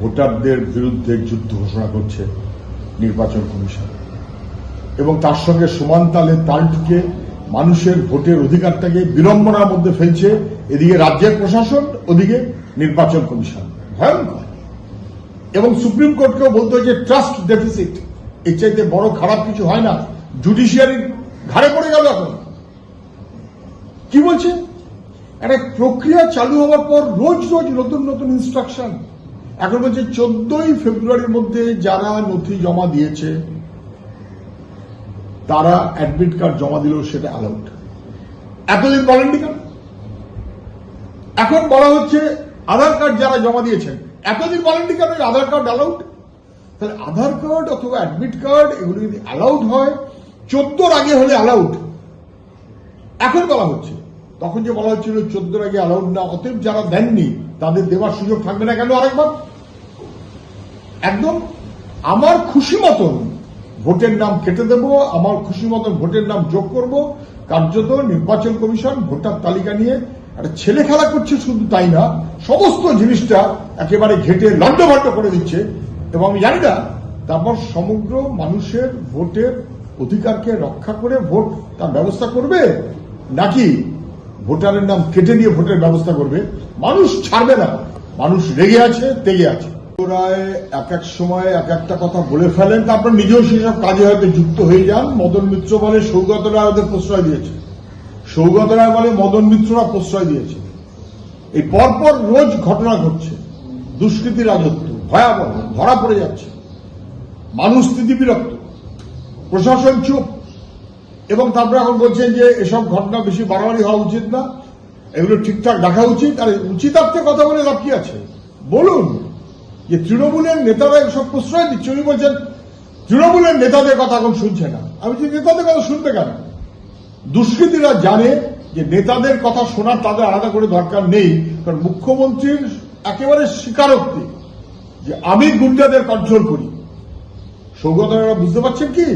ভোটারদের বিরুদ্ধে যুদ্ধ ঘোষণা করছে নির্বাচন কমিশন এবং তার সঙ্গে সমান তালে তাল ঠুকে মানুষের ভোটের অধিকারটাকে বিড়ম্বনার মধ্যে ফেলছে এদিকে রাজ্যের প্রশাসন, ওদিকে নির্বাচন কমিশন। ভয়ঙ্কর। এবং সুপ্রিম কোর্টকেও বলতে হয়েছে ট্রাস্ট ডেফিসিট, এর চাইতে বড় খারাপ কিছু হয় না। জুডিশিয়ারি ঘাড়ে পড়ে গেল। এখন কি বলছে, একটা প্রক্রিয়া চালু হওয়ার পর রোজ রোজ নতুন নতুন ইনস্ট্রাকশন। এখন বলছে 14ই ফেব্রুয়ারির মধ্যে যারা নথি জমা দিয়েছে তারা অ্যাডমিট কার্ড জমা দিলেও সেটা অ্যালাউড। এতদিন বলেননি কেন? এখন বলা হচ্ছে আধার কার্ড যারা জমা দিয়েছেন, এতদিন বলেননি কেন আধার কার্ড অ্যালাউড? তাহলে আধার কার্ড অথবা অ্যাডমিট কার্ড এগুলো যদি অ্যালাউড হয়, 14র আগে হলে অ্যালাউড। এখন বলা হচ্ছে, তখন যে বলা হচ্ছিল 14র আগে অ্যালাউড না, অতএব যারা দেননি তাদের দেওয়ার সুযোগ থাকবে না কেন আরেকবার? একদম আমার খুশি মতন ভোটের নাম কেটে দেব, আমার খুশি মতন ভোটের নাম যোগ করব। কার্যত নির্বাচন কমিশন ভোটার তালিকা নিয়ে একটা ছেলে খেলা করছে। শুধু তাই না, সমস্ত জিনিসটা একেবারে ঘেটে লন্ডভন্ড করে দিচ্ছে। এবং আমি জানি না তারপর সমগ্র মানুষের ভোটের অধিকারকে রক্ষা করে ভোট তার ব্যবস্থা করবে, নাকি ভোটারের নাম কেটে নিয়ে ভোটের ব্যবস্থা করবে। মানুষ ছাড়বে না, মানুষ রেগে আছে, তেগে আছে। রায় এক এক সময় এক একটা কথা বলে ফেলেন, তারপর নিজেও সেসব কাজে হয়তো যুক্ত হয়ে যান। মদন মিত্র বলে সৌগত রায় ওদের প্রশ্রয় দিয়েছে, সৌগত রায় বলে মদন মিত্ররা প্রশ্রয় দিয়েছে। এই পরপর রোজ ঘটনা ঘটছে, দুষ্কৃতি রাজত্ব ভয়াবহ, ধরা পড়ে যাচ্ছে, মানুষ স্থিতিবিরক্ত, প্রশাসন চুপ। এবং তারপরে এখন বলছেন যে এসব ঘটনা বেশি বাড়াবাড়ি হওয়া উচিত না, এগুলো ঠিকঠাক দেখা উচিত। আর উচিতার্থে কথা বলে লাভ কি আছে? বলুন যে তৃণমূলের নেতারা এসব প্রশ্রয় দিচ্ছে। উনি বলছেন তৃণমূলের নেতাদের কথা এখন শুনছে না। আমি যে নেতাদের কথা শুনবে কেন? দুষ্কৃতীরা জানে যে নেতাদের কথা শোনার তাদের আলাদা করে দরকার নেই, কারণ মুখ্যমন্ত্রীর একেবারে স্বীকারোক্তি যে আমি গুন্ডাদের কন্ট্রোল করি। সৌগত রায় বুঝতে পারছেন কি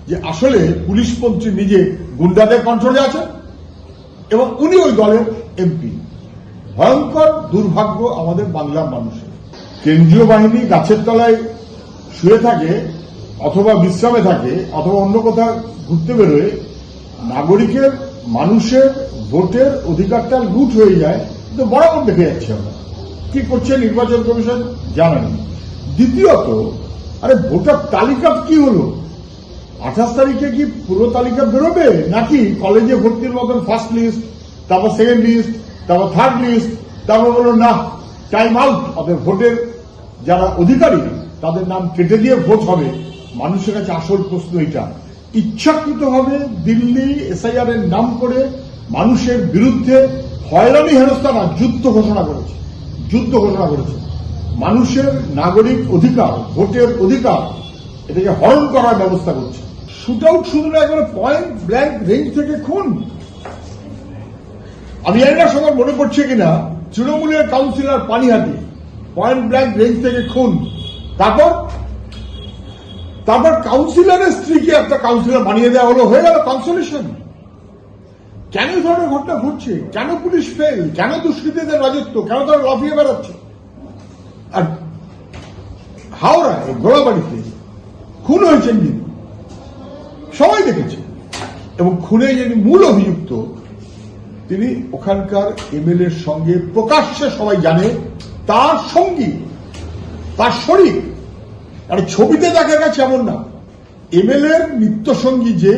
যে আসলে পুলিশ মন্ত্রী নিজে গুন্ডাদের কন্ট্রোলে আছে এবং উনি ওই দলের এমপি। ভয়ঙ্কর দুর্ভাগ্য আমাদের বাংলার মানুষের। কেন্দ্রীয় বাহিনী গাছের তলায় শুয়ে থাকে অথবা বিশ্রামে থাকে অথবা অন্য কোথাও ঘুরতে বেরোয়, নাগরিকের মানুষের ভোটের অধিকারটা লুট হয়ে যায়। তো বরাবর দেখে যাচ্ছে আমরা কি করছে নির্বাচন কমিশন জানেন। দ্বিতীয়ত, আরে ভোটার তালিকা কি হলো? 28 তারিখে কি পুরো তালিকা বেরোবে, নাকি কলেজে ভর্তির মতন ফার্স্ট লিস্ট, তারপর সেকেন্ড লিস্ট, তারপর থার্ড লিস্ট, তারপর বললো না টাইম আউট, অর্থাৎ ভোটের যারা অধিকারী তাদের নাম কেটে দিয়ে ভোট হবে? মানুষের কাছে আসল প্রশ্ন এটা। ইচ্ছাকৃতভাবে দিল্লি এসআইআর এর নাম করে মানুষের বিরুদ্ধে হয়রানি হেনস্থা না, যুদ্ধ ঘোষণা করেছে। যুদ্ধ ঘোষণা করেছে। মানুষের নাগরিক অধিকার, ভোটের অধিকার, এটাকে হরণ করার ব্যবস্থা করছে। শুট আউট শুধু না, একেবারে পয়েন্ট ব্ল্যাঙ্ক রেঞ্জ থেকে খুন। আমি জানি না সবার মনে পড়ছে কিনা, তৃণমূলের councillor Panihati point blank range থেকে খুন। তারপর কাউন্সিলরের স্ত্রীকে একটা কাউন্সিলর বানিয়ে দেওয়া হলো, হয়ে গেল কনসোলেশন। কেন এই ধরনের ঘটনা ঘটছে? কেন পুলিশ ফেল? কেন দুষ্কৃতীদের রাজত্ব? কেন তারা লাফিয়ে বেড়াচ্ছে? আর হাওড়ায় গোড়াবাড়িতে খুন হয়েছেন যিনি, সবাই দেখেছে। এবং খুনে যিনি মূল অভিযুক্ত, তিনি ওখানকার এমএলএর সঙ্গে প্রকাশ্যে সবাই জানে তার সঙ্গী, তার শরীর। আর ছবিতে দেখা গেছে এমন না, এমএলএর নিত্য সঙ্গী যে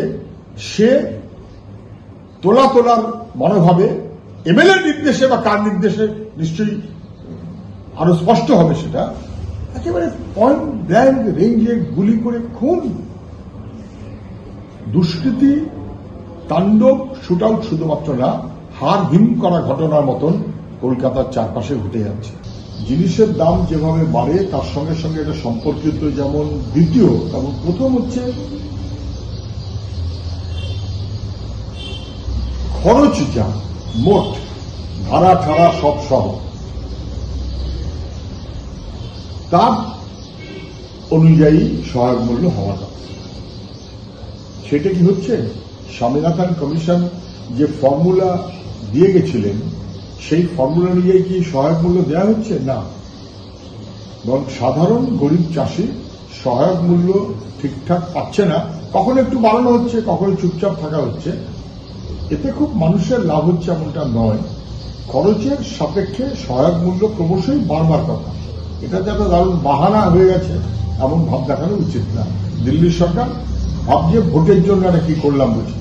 সে তোলার মনোভাবে এমএলএর নির্দেশে বা কার নির্দেশে নিশ্চয়ই আরো স্পষ্ট হবে সেটা। একেবারে পয়েন্ট ব্ল্যাঙ্ক রেঞ্জে গুলি করে খুন। দুষ্কৃতি তাণ্ডব শুট আউট শুধুমাত্র না, হার হিম করা ঘটনার মতন কলকাতার চারপাশে ঘটে যাচ্ছে। জিনিসের দাম যেভাবে বাড়ে তার সঙ্গে সঙ্গে এটা সম্পর্কিত। যেমন দ্বিতীয় এবং প্রথম হচ্ছে খরচ, যা মোট ভাড়া ঠাড়া সব সহ তার অনুযায়ী সহায়ক মূল্য হওয়া দরকার। সেটা কি হচ্ছে? স্বামীনাথন কমিশন যে ফর্মুলা দিয়ে গেছিলেন সেই ফর্মুলা অনুযায়ী কি সহায়ক মূল্য দেওয়া হচ্ছে? না। এবং সাধারণ গরিব চাষি সহায়ক মূল্য ঠিকঠাক পাচ্ছে না, কখনো একটু বাড়ানো হচ্ছে, কখনো চুপচাপ থাকা হচ্ছে। এতে খুব মানুষের লাভ হচ্ছে এমনটা নয়। খরচের সাপেক্ষে সহায়ক মূল্য ক্রমশই বাড়বার কথা। এটা যাতে দারুণ বাহানা হয়ে গেছে এমন ভাব দেখানো উচিত না। দিল্লি সরকার ভাবছে ভোটের জন্য এটা কি করলাম বুঝি।